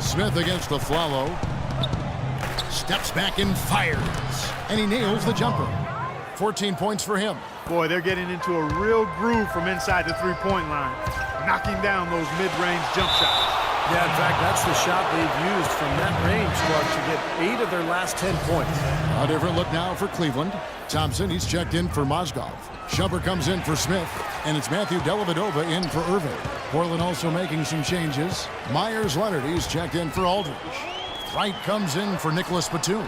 Smith against the Flalo. Steps back and fires. And he nails the jumper. 14 points for him. Boy, they're getting into a real groove from inside the three-point line, knocking down those mid-range jump shots. Yeah, in fact, that's the shot they've used from that range, Clark, to get 8 of their last 10 points. A different look now for Cleveland. Thompson, he's checked in for Mozgov. Shumpert comes in for Smith, and it's Matthew Dellavedova in for Irving. Portland also making some changes. Myers-Leonard, he's checked in for Aldridge. Wright comes in for Nicholas Batum.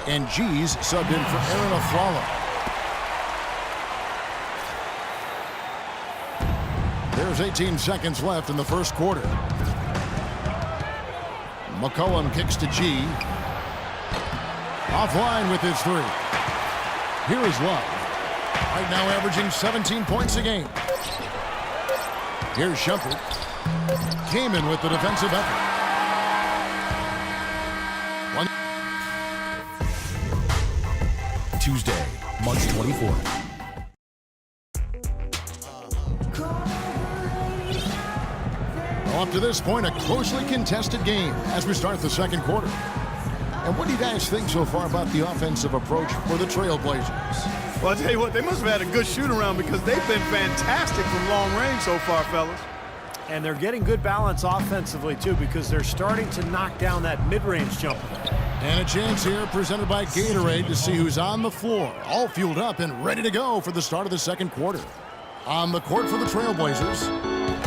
And G's subbed in for Aaron Aflalo. There's 18 seconds left in the first quarter. McCollum kicks to G. Offline with his three. Here is Love. Right now averaging 17 points a game. Here's Shumpert. Kaman with the defensive effort. Tuesday, March 24th. Up to this point, a closely contested game as we start the second quarter. And what do you guys think so far about the offensive approach for the Trailblazers? Well, I'll tell you what, they must have had a good shoot-around because they've been fantastic from long range so far, fellas. And they're getting good balance offensively, too, because they're starting to knock down that mid-range jumper. And a chance here presented by Gatorade to see who's on the floor, all fueled up and ready to go for the start of the second quarter. On the court for the Trailblazers,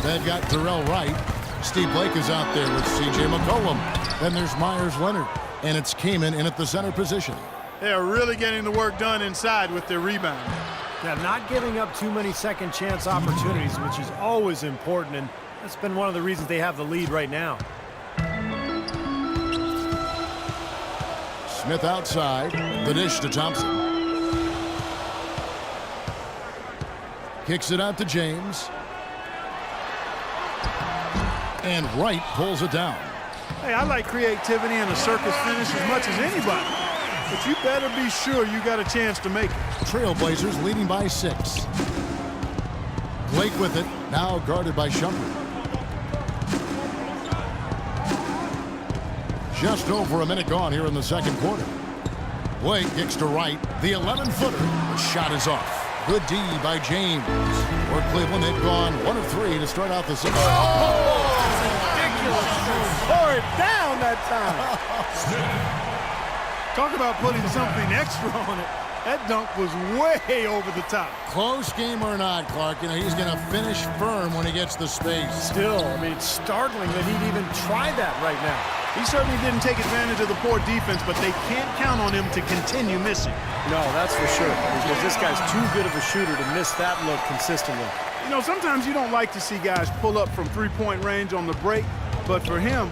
they've got Darrell Wright. Steve Blake is out there with C.J. McCollum. Then there's Myers-Leonard, and it's Kaman in at the center position. They are really getting the work done inside with their rebound. Yeah, not giving up too many second chance opportunities, which is always important, and that's been one of the reasons they have the lead right now. Smith outside, the dish to Thompson. Kicks it out to James. And Wright pulls it down. Hey, I like creativity and a circus finish as much as anybody. But you better be sure you got a chance to make it. Trailblazers leading by 6. Blake with it, now guarded by Shumpert. Just over a minute gone here in the second quarter. Blake kicks to Wright. The 11-footer. The shot is off. Good D by James. For Cleveland, they've gone 1 of 3 to start out the second. Pour it down that time. Talk about putting something extra on it. That dunk was way over the top. Close game or not, Clark, you know, he's going to finish firm when he gets the space. Still, I mean, it's startling that he'd even try that right now. He certainly didn't take advantage of the poor defense, but they can't count on him to continue missing. No, that's for sure, because this guy's too good of a shooter to miss that look consistently. You know, sometimes you don't like to see guys pull up from three-point range on the break, but for him,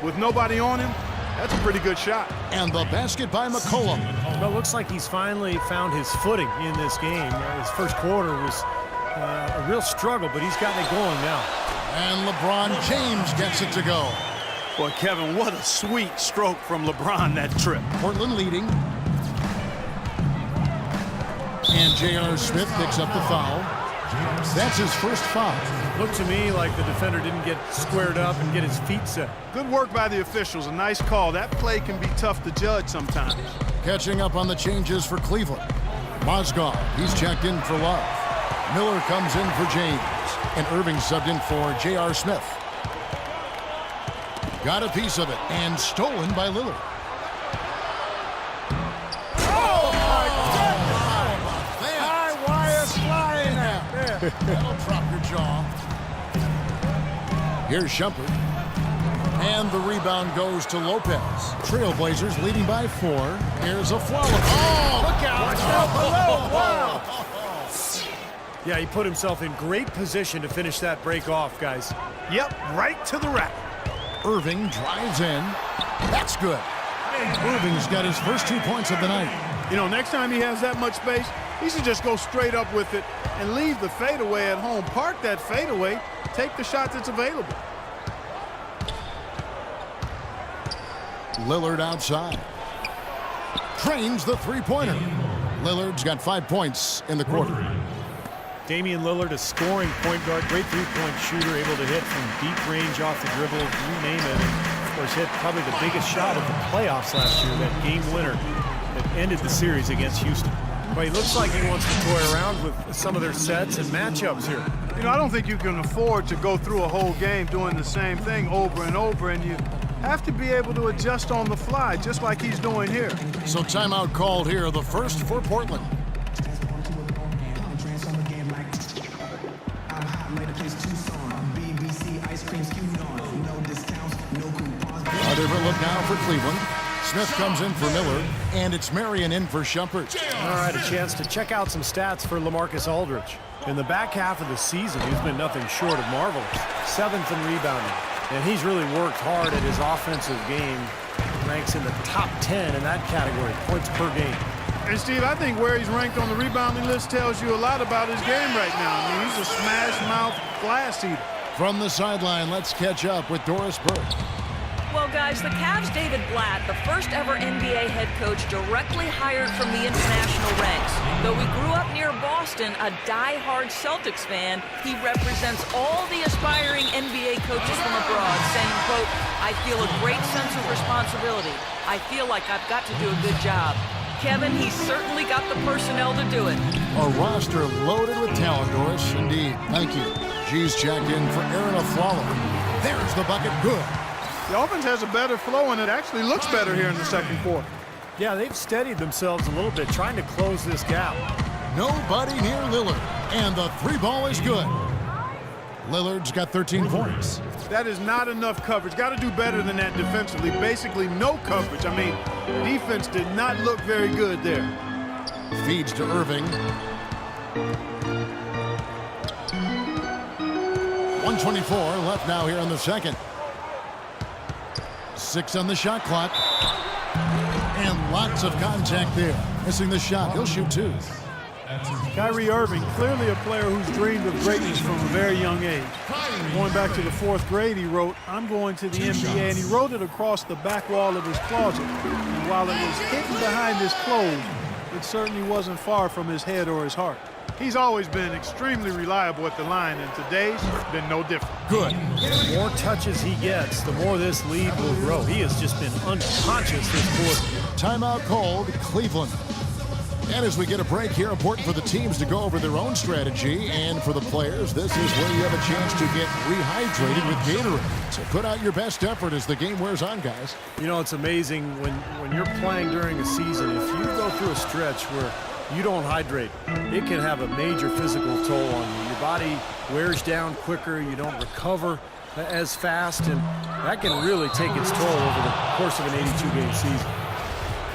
with nobody on him, that's a pretty good shot. And the basket by McCollum. Well, it looks like he's finally found his footing in this game. His first quarter was a real struggle, but he's gotten it going now. And LeBron James gets it to go. Boy, Kevin, what a sweet stroke from LeBron that trip. Portland leading. And J.R. Smith picks up the foul. That's his first foul. Looked to me like the defender didn't get squared up and get his feet set. Good work by the officials. A nice call. That play can be tough to judge sometimes. Catching up on the changes for Cleveland. Mozgov, he's checked in for Love. Miller comes in for James. And Irving subbed in for J.R. Smith. Got a piece of it, and stolen by Lillard. Oh, my God! High wire flying out there. That'll drop your jaw. Here's Shumpert. And the rebound goes to Lopez. Trailblazers leading by 4. Here's a Aflalo. Oh, look out! Watch out below. Wow. Yeah, he put himself in great position to finish that break off, guys. Yep, right to the rack. Irving drives in. That's good. Irving's got his first 2 points of the night. You know, next time he has that much space, he should just go straight up with it and leave the fadeaway at home. Park that fadeaway. Take the shot that's available. Lillard outside. Trains the three-pointer. Lillard's got 5 points in the quarter. Damian Lillard, a scoring point guard, great three-point shooter, able to hit from deep range off the dribble, you name it. Of course, hit probably the biggest shot of the playoffs last year, that game winner that ended the series against Houston. But he looks like he wants to toy around with some of their sets and matchups here. You know, I don't think you can afford to go through a whole game doing the same thing over and over, and you have to be able to adjust on the fly, just like he's doing here. So timeout called here, the first for Portland. A different look now for Cleveland. Smith comes in for Miller, and it's Marion in for Shumpert. All right, a chance to check out some stats for LaMarcus Aldridge. In the back half of the season, he's been nothing short of marvelous. 7th in rebounding, and he's really worked hard at his offensive game. Ranks in the top 10 in that category, points per game. And Steve, I think where he's ranked on the rebounding list tells you a lot about his game right now. I mean, he's a smash-mouth glass eater. From the sideline, let's catch up with Doris Burke. Well, guys, the Cavs' David Blatt, the first ever NBA head coach directly hired from the international ranks. Though he grew up near Boston, a die-hard Celtics fan, he represents all the aspiring NBA coaches from abroad, saying, quote, "I feel a great sense of responsibility. I feel like I've got to do a good job." Kevin, he's certainly got the personnel to do it. A roster loaded with talent, Doris. Indeed. Thank you. G's checked in for Aaron Aflalo. There's the bucket. Good. The offense has a better flow, and it actually looks better here in the second quarter. Yeah, they've steadied themselves a little bit, trying to close this gap. Nobody near Lillard, and the three ball is good. Lillard's got 13 points. That is not enough coverage. Got to do better than that defensively. Basically no coverage. I mean, defense did not look very good there. Feeds to Irving. 1:24 left now here in the second. 6 on the shot clock. And lots of contact there. Missing the shot. He'll shoot 2. Kyrie Irving, clearly a player who's dreamed of greatness from a very young age. Going back to the 4th grade, he wrote, "I'm going to the NBA," and he wrote it across the back wall of his closet. And while it was hidden behind his clothes, it certainly wasn't far from his head or his heart. He's always been extremely reliable at the line, and today's been no different. Good. The more touches he gets, the more this lead will grow. He has just been unconscious this quarter. Timeout called Cleveland. And as we get a break here, important for the teams to go over their own strategy, and for the players, this is where you have a chance to get rehydrated with Gatorade. So put out your best effort as the game wears on, guys. You know, it's amazing when you're playing during a season, if you go through a stretch where you don't hydrate, it can have a major physical toll on you. Your body wears down quicker, you don't recover as fast, and that can really take its toll over the course of an 82-game season.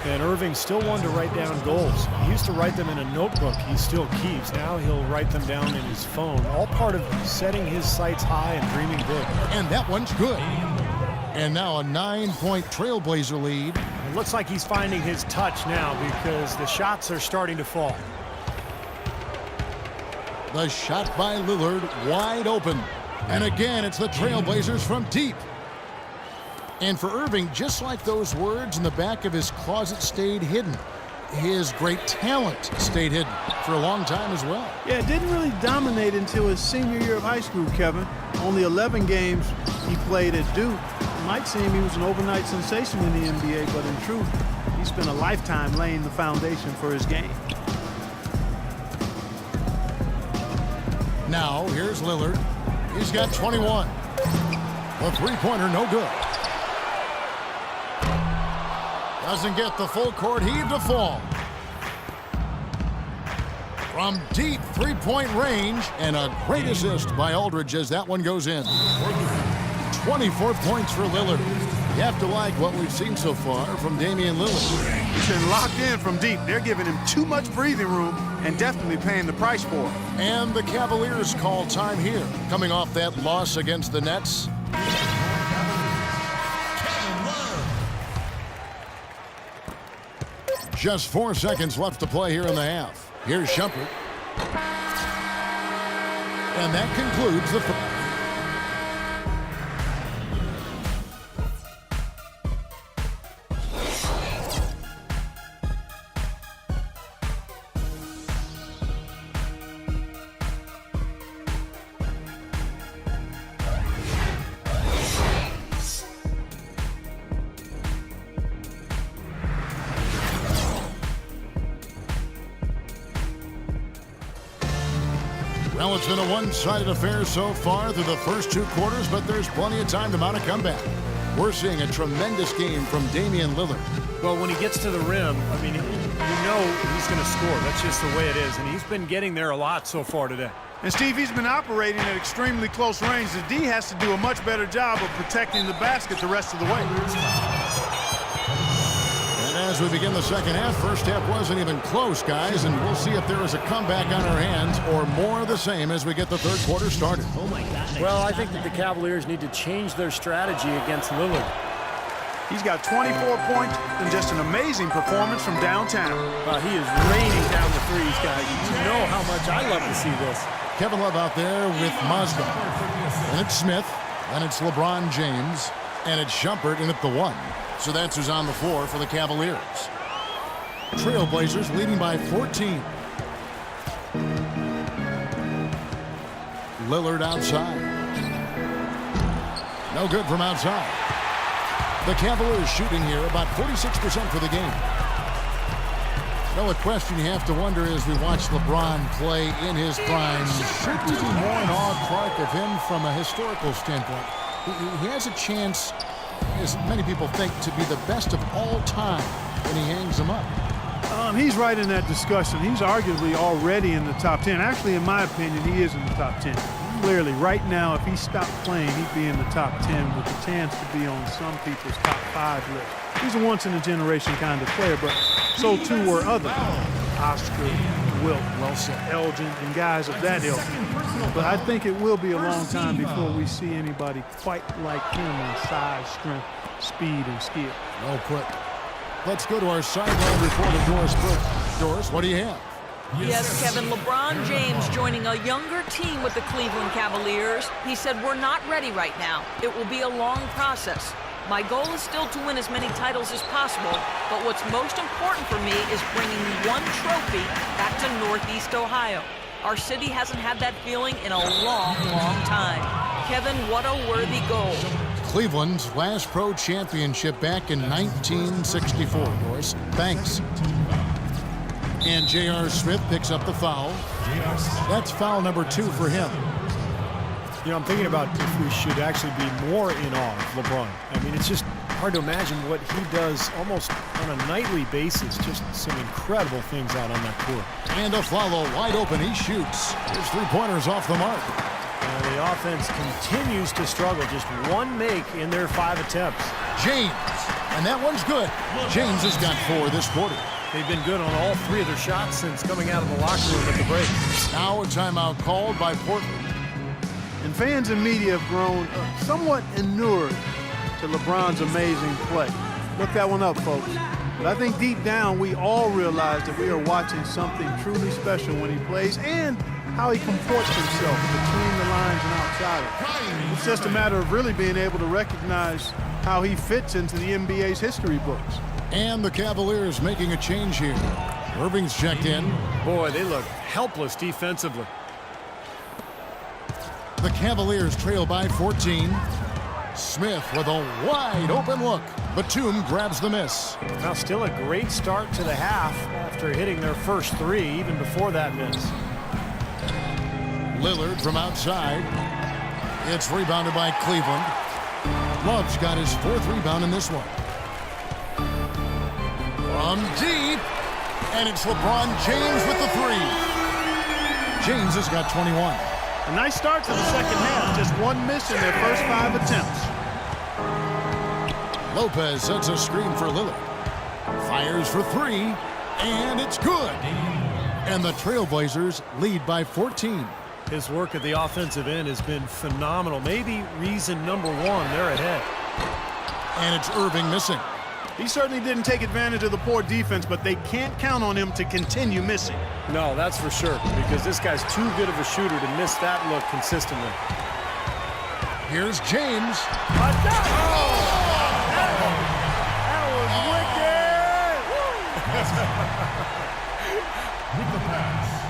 And Irving still wanted to write down goals. He used to write them in a notebook he still keeps. Now he'll write them down in his phone, all part of setting his sights high and dreaming big. And that one's good. And now a 9-point Trailblazer lead. It looks like he's finding his touch now because the shots are starting to fall. The shot by Lillard wide open. And again, it's the Trailblazers from deep. And for Irving, just like those words in the back of his closet stayed hidden, his great talent stayed hidden for a long time as well. Yeah, it didn't really dominate until his senior year of high school, Kevin. Only 11 games he played at Duke. It might seem he was an overnight sensation in the NBA, but in truth, he spent a lifetime laying the foundation for his game. Now, here's Lillard. He's got 21. The three-pointer, no good. Doesn't get the full court heave to fall. From deep three-point range, and a great assist by Aldridge as that one goes in. 24 points for Lillard. You have to like what we've seen so far from Damian Lillard. He's been locked in from deep. They're giving him too much breathing room and definitely paying the price for it. And the Cavaliers call time here, coming off that loss against the Nets. Just 4 seconds left to play here in the half. Here's Shumpert. And that concludes the... Well, it's been a one-sided affair so far through the first 2 quarters, but there's plenty of time to mount a comeback. We're seeing a tremendous game from Damian Lillard. Well, when he gets to the rim, I mean, you know he's going to score. That's just the way it is, and he's been getting there a lot so far today. And, Steve, he's been operating at extremely close range. The D has to do a much better job of protecting the basket the rest of the way. And as we begin the second half, first half wasn't even close, guys, and we'll see if there is a comeback on our hands or more of the same as we get the third quarter started. Oh my God. Well, I think that the Cavaliers need to change their strategy against Lillard. He's got 24 points and just an amazing performance from downtown. He is raining down the threes, guys. You know how much I love to see this. Kevin Love out there with Mozgov. And it's Smith, and it's LeBron James, and it's Shumpert in at the 1. So that's who's on the floor for the Cavaliers. Trailblazers leading by 14. Lillard outside. No good from outside. The Cavaliers shooting here about 46% for the game. Well, a question you have to wonder as we watch LeBron play in his prime. Should we be more in awe, Clark, of him from a historical standpoint? He has a chance, as many people think, to be the best of all time when he hangs them up. He's right in that discussion. He's arguably already in the top 10. Actually, in my opinion, he is in the top 10. Clearly, right now, if he stopped playing, he'd be in the top 10 with a chance to be on some people's top 5 list. He's a once-in-a-generation kind of player, but so too were others. Oscar, Wilt, Elgin, and guys of that ilk. But I think it will be a long time before we see anybody quite like him in size, strength, speed, and skill. Well put. Let's go to our sideline reporter, Doris Burke. Doris, what do you have? Yes, Kevin, LeBron James joining a younger team with the Cleveland Cavaliers. He said, "We're not ready right now. It will be a long process. My goal is still to win as many titles as possible, but what's most important for me is bringing one trophy back to Northeast Ohio. Our city hasn't had that feeling in a long, long time." Kevin, what a worthy goal. Cleveland's last pro championship back in 1964, Doris. Thanks. And J.R. Smith picks up the foul. That's foul number 2 for him. You know, I'm thinking about if we should actually be more in awe of LeBron. I mean, it's just hard to imagine what he does almost on a nightly basis. Just some incredible things out on that court. And Afflalo wide open. He shoots. His 3-pointers off the mark. And the offense continues to struggle. Just one make in their 5 attempts. James. And that one's good. James has got 4 this quarter. They've been good on all 3 of their shots since coming out of the locker room at the break. Now a timeout called by Portland. And fans and media have grown somewhat inured to LeBron's amazing play. Look that one up, folks. But I think deep down we all realize that we are watching something truly special when he plays and how he comports himself between the lines and outside it. It's just a matter of really being able to recognize how he fits into the NBA's history books. And the Cavaliers making a change here. Irving's checked in. Boy, they look helpless defensively. The Cavaliers trail by 14. Smith with a wide open look. Batum grabs the miss. Now still a great start to the half after hitting their first 3 even before that miss. Lillard from outside. It's rebounded by Cleveland. Love's got his 4th rebound in this one. From deep. And it's LeBron James with the 3. James has got 21. A nice start to the second half. Just one miss in their first 5 attempts. Lopez sets a screen for Lillard. Fires for 3. And it's good. And the Trailblazers lead by 14. His work at the offensive end has been phenomenal. Maybe reason number 1, they're ahead. And it's Irving missing. He certainly didn't take advantage of the poor defense, but they can't count on him to continue missing. No, that's for sure, because this guy's too good of a shooter to miss that look consistently. Here's James. That was wicked! With the pass.